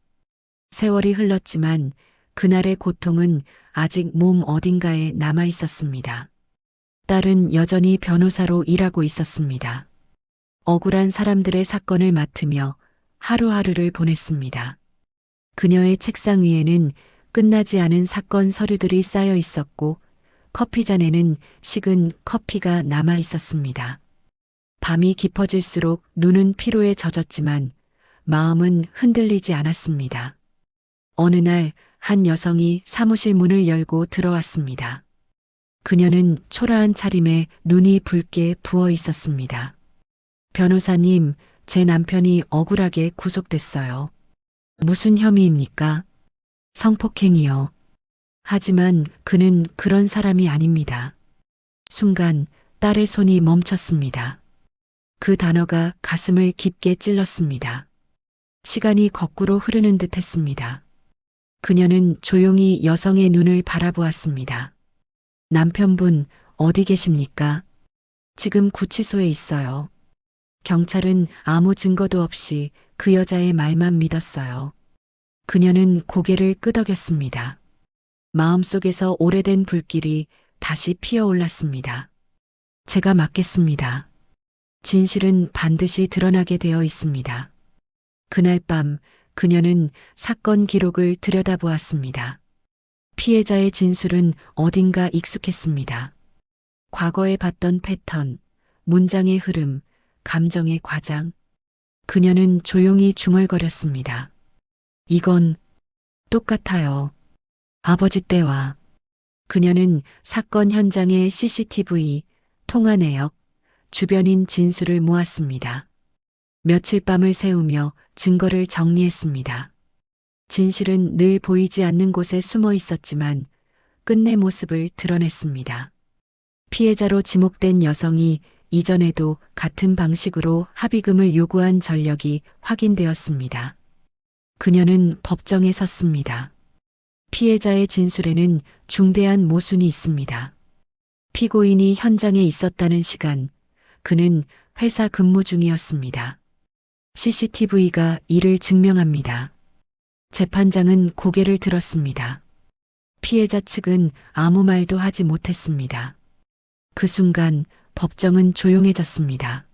세월이 흘렀지만 그날의 고통은 아직 몸 어딘가에 남아 있었습니다. 딸은 여전히 변호사로 일하고 있었습니다. 억울한 사람들의 사건을 맡으며 하루하루를 보냈습니다. 그녀의 책상 위에는 끝나지 않은 사건 서류들이 쌓여 있었고 커피잔에는 식은 커피가 남아 있었습니다. 밤이 깊어질수록 눈은 피로에 젖었지만 마음은 흔들리지 않았습니다. 어느 날 한 여성이 사무실 문을 열고 들어왔습니다. 그녀는 초라한 차림에 눈이 붉게 부어 있었습니다. 변호사님, 제 남편이 억울하게 구속됐어요. 무슨 혐의입니까? 성폭행이요. 하지만 그는 그런 사람이 아닙니다. 순간 딸의 손이 멈췄습니다. 그 단어가 가슴을 깊게 찔렀습니다. 시간이 거꾸로 흐르는 듯 했습니다. 그녀는 조용히 여성의 눈을 바라보았습니다. 남편분, 어디 계십니까? 지금 구치소에 있어요. 경찰은 아무 증거도 없이 그 여자의 말만 믿었어요. 그녀는 고개를 끄덕였습니다. 마음속에서 오래된 불길이 다시 피어올랐습니다. 제가 맡겠습니다. 진실은 반드시 드러나게 되어 있습니다. 그날 밤 그녀는 사건 기록을 들여다보았습니다. 피해자의 진술은 어딘가 익숙했습니다. 과거에 봤던 패턴, 문장의 흐름, 감정의 과장. 그녀는 조용히 중얼거렸습니다. 이건 똑같아요. 아버지 때와. 그녀는 사건 현장의 CCTV, 통화 내역, 주변인 진술을 모았습니다. 며칠 밤을 새우며 증거를 정리했습니다. 진실은 늘 보이지 않는 곳에 숨어 있었지만 끝내 모습을 드러냈습니다. 피해자로 지목된 여성이 이전에도 같은 방식으로 합의금을 요구한 전력이 확인되었습니다. 그녀는 법정에 섰습니다. 피해자의 진술에는 중대한 모순이 있습니다. 피고인이 현장에 있었다는 시간, 그는 회사 근무 중이었습니다. CCTV가 이를 증명합니다. 재판장은 고개를 들었습니다. 피해자 측은 아무 말도 하지 못했습니다. 그 순간 법정은 조용해졌습니다.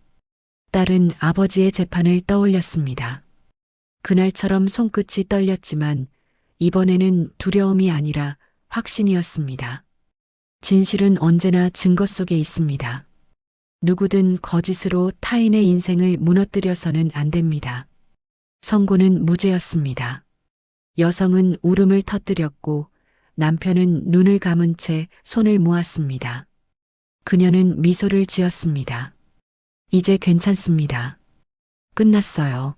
딸은 아버지의 재판을 떠올렸습니다. 그날처럼 손끝이 떨렸지만 이번에는 두려움이 아니라 확신이었습니다. 진실은 언제나 증거 속에 있습니다. 누구든 거짓으로 타인의 인생을 무너뜨려서는 안 됩니다. 선고는 무죄였습니다. 여성은 울음을 터뜨렸고 남편은 눈을 감은 채 손을 모았습니다. 그녀는 미소를 지었습니다. 이제 괜찮습니다. 끝났어요.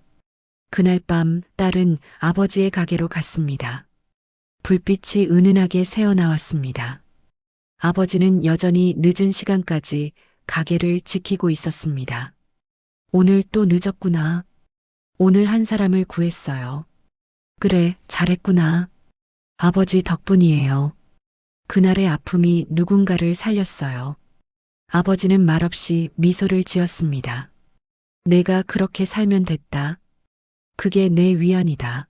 그날 밤 딸은 아버지의 가게로 갔습니다. 불빛이 은은하게 새어나왔습니다. 아버지는 여전히 늦은 시간까지 가게를 지키고 있었습니다. 오늘 또 늦었구나. 오늘 한 사람을 구했어요. 그래, 잘했구나. 아버지 덕분이에요. 그날의 아픔이 누군가를 살렸어요. 아버지는 말없이 미소를 지었습니다. 내가 그렇게 살면 됐다. 그게 내 위안이다.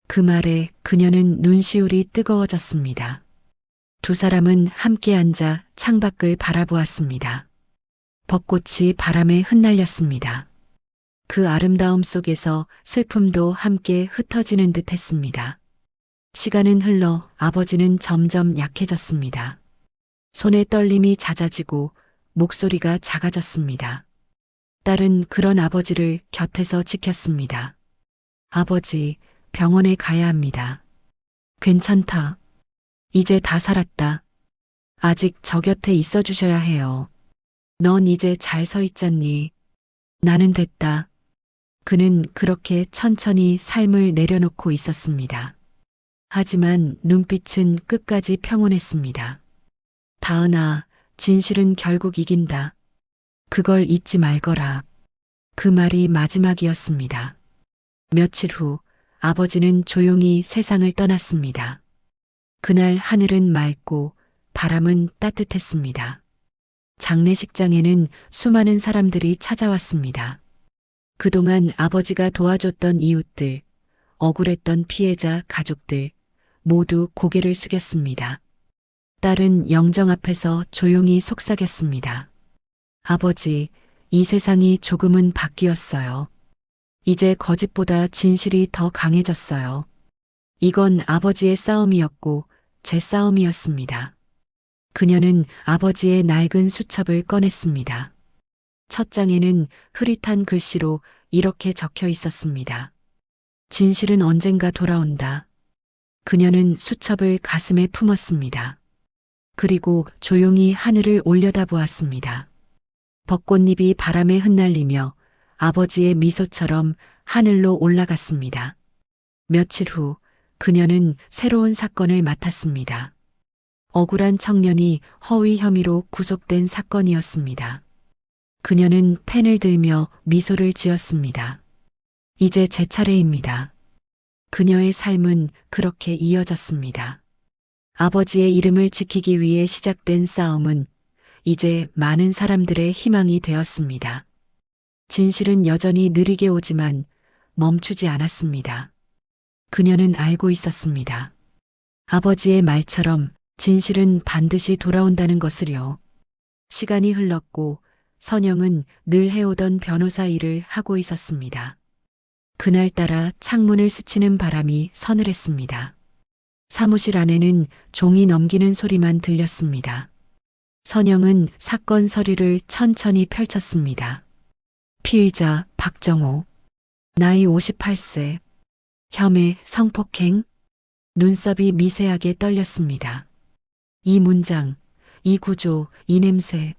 그 말에 그녀는 눈시울이 뜨거워졌습니다. 두 사람은 함께 앉아 창밖을 바라보았습니다. 벚꽃이 바람에 흩날렸습니다. 그 아름다움 속에서 슬픔도 함께 흩어지는 듯 했습니다. 시간은 흘러 아버지는 점점 약해졌습니다. 손의 떨림이 잦아지고 목소리가 작아졌습니다. 딸은 그런 아버지를 곁에서 지켰습니다. 아버지, 병원에 가야 합니다. 괜찮다. 이제 다 살았다. 아직 저 곁에 있어 주셔야 해요. 넌 이제 잘 서 있잖니. 나는 됐다. 그는 그렇게 천천히 삶을 내려놓고 있었습니다. 하지만 눈빛은 끝까지 평온했습니다. 다은아, 진실은 결국 이긴다. 그걸 잊지 말거라. 그 말이 마지막이었습니다. 며칠 후 아버지는 조용히 세상을 떠났습니다. 그날 하늘은 맑고 바람은 따뜻했습니다. 장례식장에는 수많은 사람들이 찾아왔습니다. 그동안 아버지가 도와줬던 이웃들, 억울했던 피해자 가족들 모두 고개를 숙였습니다. 딸은 영정 앞에서 조용히 속삭였습니다. 아버지, 이 세상이 조금은 바뀌었어요. 이제 거짓보다 진실이 더 강해졌어요. 이건 아버지의 싸움이었고 제 싸움이었습니다. 그녀는 아버지의 낡은 수첩을 꺼냈습니다. 첫 장에는 흐릿한 글씨로 이렇게 적혀 있었습니다. 진실은 언젠가 돌아온다. 그녀는 수첩을 가슴에 품었습니다. 그리고 조용히 하늘을 올려다보았습니다. 벚꽃잎이 바람에 흩날리며 아버지의 미소처럼 하늘로 올라갔습니다. 며칠 후 그녀는 새로운 사건을 맡았습니다. 억울한 청년이 허위 혐의로 구속된 사건이었습니다. 그녀는 펜을 들며 미소를 지었습니다. 이제 제 차례입니다. 그녀의 삶은 그렇게 이어졌습니다. 아버지의 이름을 지키기 위해 시작된 싸움은 이제 많은 사람들의 희망이 되었습니다. 진실은 여전히 느리게 오지만 멈추지 않았습니다. 그녀는 알고 있었습니다. 아버지의 말처럼 진실은 반드시 돌아온다는 것을요. 시간이 흘렀고 선영은 늘 해오던 변호사 일을 하고 있었습니다. 그날따라 창문을 스치는 바람이 서늘했습니다. 사무실 안에는 종이 넘기는 소리만 들렸습니다. 선영은 사건 서류를 천천히 펼쳤습니다. 피의자 박정호, 나이 58세, 혐의 성폭행, 눈썹이 미세하게 떨렸습니다. 이 문장, 이 구조, 이 냄새,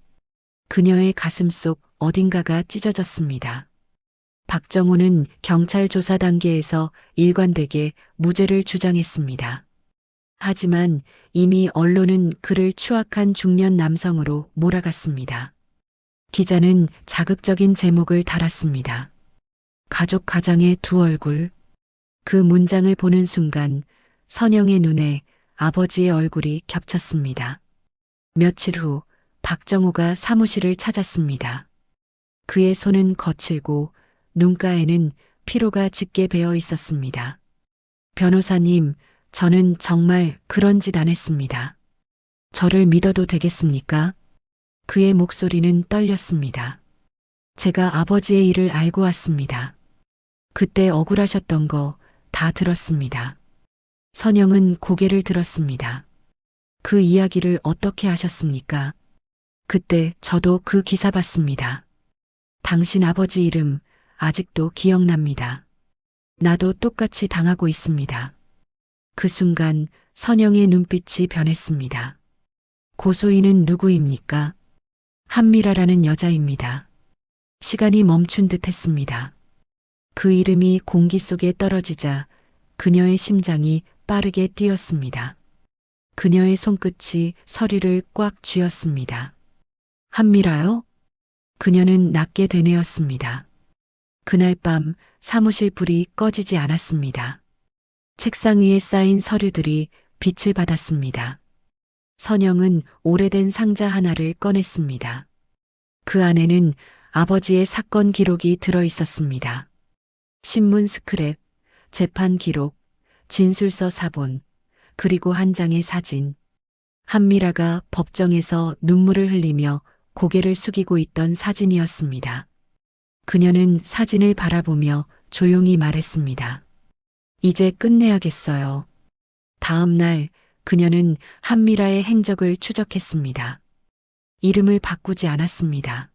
그녀의 가슴 속 어딘가가 찢어졌습니다. 박정호는 경찰 조사 단계에서 일관되게 무죄를 주장했습니다. 하지만 이미 언론은 그를 추악한 중년 남성으로 몰아갔습니다. 기자는 자극적인 제목을 달았습니다. 가족 가장의 두 얼굴. 그 문장을 보는 순간 선영의 눈에 아버지의 얼굴이 겹쳤습니다. 며칠 후 박정호가 사무실을 찾았습니다. 그의 손은 거칠고 눈가에는 피로가 짙게 배어 있었습니다. 변호사님, 저는 정말 그런 짓 안 했습니다. 저를 믿어도 되겠습니까? 그의 목소리는 떨렸습니다. 제가 아버지의 일을 알고 왔습니다. 그때 억울하셨던 거 다 들었습니다. 선영은 고개를 들었습니다. 그 이야기를 어떻게 하셨습니까? 그때 저도 그 기사 봤습니다. 당신 아버지 이름 아직도 기억납니다. 나도 똑같이 당하고 있습니다. 그 순간 선영의 눈빛이 변했습니다. 고소인은 누구입니까? 한미라라는 여자입니다. 시간이 멈춘 듯 했습니다. 그 이름이 공기 속에 떨어지자 그녀의 심장이 빠르게 뛰었습니다. 그녀의 손끝이 서류를 꽉 쥐었습니다. 한미라요? 그녀는 낮게 되뇌었습니다. 그날 밤 사무실 불이 꺼지지 않았습니다. 책상 위에 쌓인 서류들이 빛을 받았습니다. 선영은 오래된 상자 하나를 꺼냈습니다. 그 안에는 아버지의 사건 기록이 들어 있었습니다. 신문 스크랩, 재판 기록, 진술서 사본, 그리고 한 장의 사진. 한미라가 법정에서 눈물을 흘리며 고개를 숙이고 있던 사진이었습니다. 그녀는 사진을 바라보며 조용히 말했습니다. 이제 끝내야겠어요. 다음 날 그녀는 한미라의 행적을 추적했습니다. 이름을 바꾸지 않았습니다.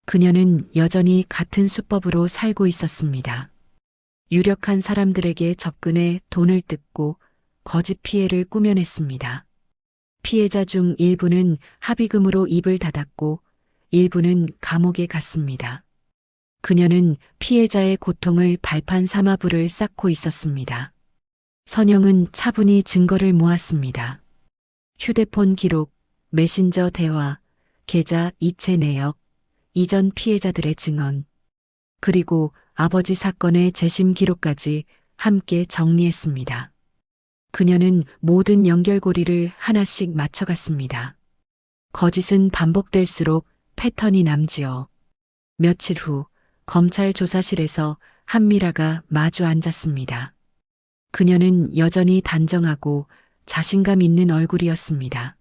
그녀는 여전히 같은 수법으로 살고 있었습니다. 유력한 사람들에게 접근해 돈을 뜯고 거짓 피해를 꾸며냈습니다. 피해자 중 일부는 합의금으로 입을 닫았고 일부는 감옥에 갔습니다. 그녀는 피해자의 고통을 발판 삼아 불을 쌓고 있었습니다. 선영은 차분히 증거를 모았습니다. 휴대폰 기록, 메신저 대화, 계좌 이체 내역, 이전 피해자들의 증언, 그리고 아버지 사건의 재심 기록까지 함께 정리했습니다. 그녀는 모든 연결고리를 하나씩 맞춰갔습니다. 거짓은 반복될수록 패턴이 남지요. 며칠 후 검찰 조사실에서 한미라가 마주 앉았습니다. 그녀는 여전히 단정하고 자신감 있는 얼굴이었습니다.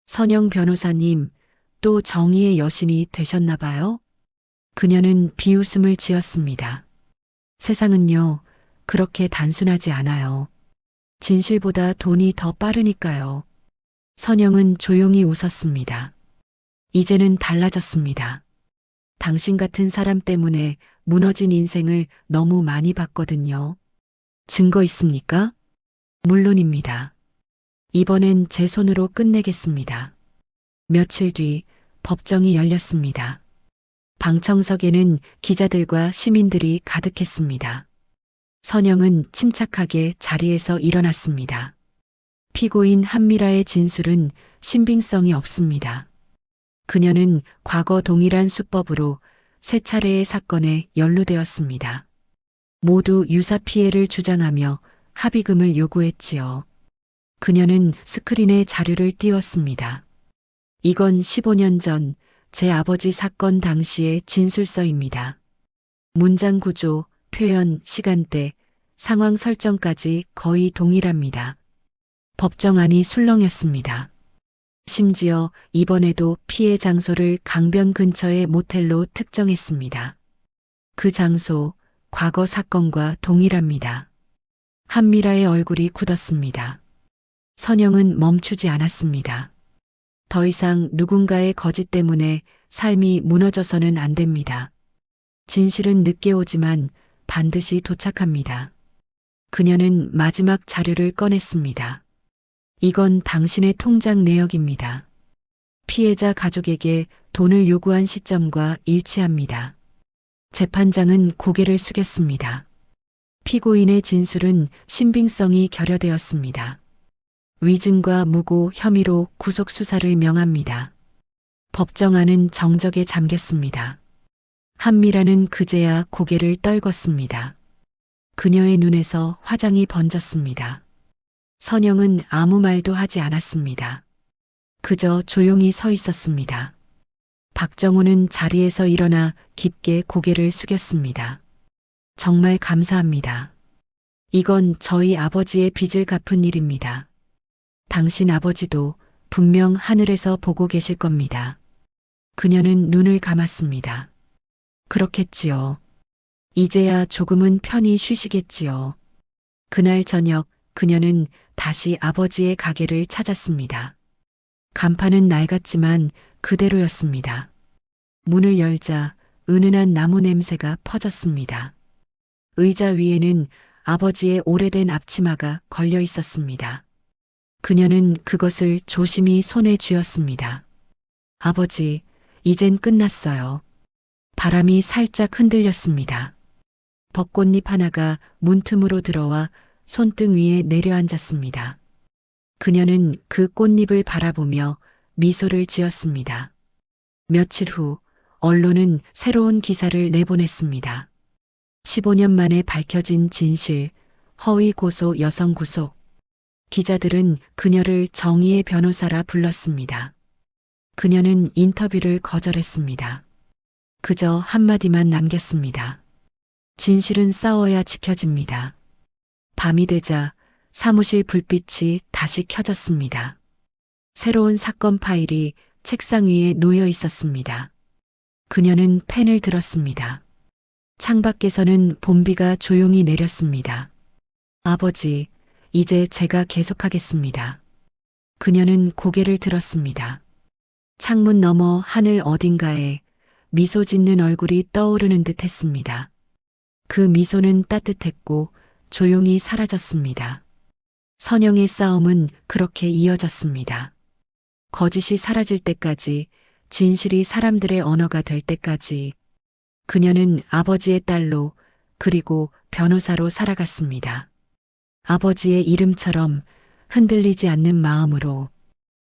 선영 변호사님, 또 정의의 여신이 되셨나 봐요? 그녀는 비웃음을 지었습니다. 세상은요, 그렇게 단순하지 않아요. 진실보다 돈이 더 빠르니까요. 선영은 조용히 웃었습니다. 이제는 달라졌습니다. 당신 같은 사람 때문에 무너진 인생을 너무 많이 봤거든요. 증거 있습니까? 물론입니다. 이번엔 제 손으로 끝내겠습니다. 며칠 뒤 법정이 열렸습니다. 방청석에는 기자들과 시민들이 가득했습니다. 선영은 침착하게 자리에서 일어났습니다. 피고인 한미라의 진술은 신빙성이 없습니다. 그녀는 과거 동일한 수법으로 세 차례의 사건에 연루되었습니다. 모두 유사 피해를 주장하며 합의금을 요구했지요. 그녀는 스크린에 자료를 띄웠습니다. 이건 15년 전 제 아버지 사건 당시의 진술서입니다. 문장 구조, 표현, 시간대, 상황 설정까지 거의 동일합니다. 법정안이 술렁였습니다. 심지어 이번에도 피해 장소를 강변 근처의 모텔로 특정했습니다. 그 장소, 과거 사건과 동일합니다. 한미라의 얼굴이 굳었습니다. 선영은 멈추지 않았습니다. 더 이상 누군가의 거짓 때문에 삶이 무너져서는 안 됩니다. 진실은 늦게 오지만 반드시 도착합니다. 그녀는 마지막 자료를 꺼냈습니다. 이건 당신의 통장 내역입니다. 피해자 가족에게 돈을 요구한 시점과 일치합니다. 재판장은 고개를 숙였습니다. 피고인의 진술은 신빙성이 결여되었습니다. 위증과 무고 혐의로 구속 수사를 명합니다. 법정안은 정적에 잠겼습니다. 한미라는 그제야 고개를 떨궜습니다. 그녀의 눈에서 화장이 번졌습니다. 선영은 아무 말도 하지 않았습니다. 그저 조용히 서 있었습니다. 박정호는 자리에서 일어나 깊게 고개를 숙였습니다. 정말 감사합니다. 이건 저희 아버지의 빚을 갚은 일입니다. 당신 아버지도 분명 하늘에서 보고 계실 겁니다. 그녀는 눈을 감았습니다. 그렇겠지요. 이제야 조금은 편히 쉬시겠지요. 그날 저녁 그녀는 다시 아버지의 가게를 찾았습니다. 간판은 낡았지만 그대로였습니다. 문을 열자 은은한 나무 냄새가 퍼졌습니다. 의자 위에는 아버지의 오래된 앞치마가 걸려 있었습니다. 그녀는 그것을 조심히 손에 쥐었습니다. 아버지, 이젠 끝났어요. 바람이 살짝 흔들렸습니다. 벚꽃잎 하나가 문틈으로 들어와 손등 위에 내려앉았습니다. 그녀는 그 꽃잎을 바라보며 미소를 지었습니다. 며칠 후 언론은 새로운 기사를 내보냈습니다. 15년 만에 밝혀진 진실, 허위 고소 여성 구속. 기자들은 그녀를 정의의 변호사라 불렀습니다. 그녀는 인터뷰를 거절했습니다. 그저 한마디만 남겼습니다. 진실은 싸워야 지켜집니다. 밤이 되자 사무실 불빛이 다시 켜졌습니다. 새로운 사건 파일이 책상 위에 놓여 있었습니다. 그녀는 펜을 들었습니다. 창밖에서는 봄비가 조용히 내렸습니다. 아버지, 이제 제가 계속하겠습니다. 그녀는 고개를 들었습니다. 창문 너머 하늘 어딘가에 미소 짓는 얼굴이 떠오르는 듯 했습니다. 그 미소는 따뜻했고 조용히 사라졌습니다. 선영의 싸움은 그렇게 이어졌습니다. 거짓이 사라질 때까지, 진실이 사람들의 언어가 될 때까지 그녀는 아버지의 딸로 그리고 변호사로 살아갔습니다. 아버지의 이름처럼 흔들리지 않는 마음으로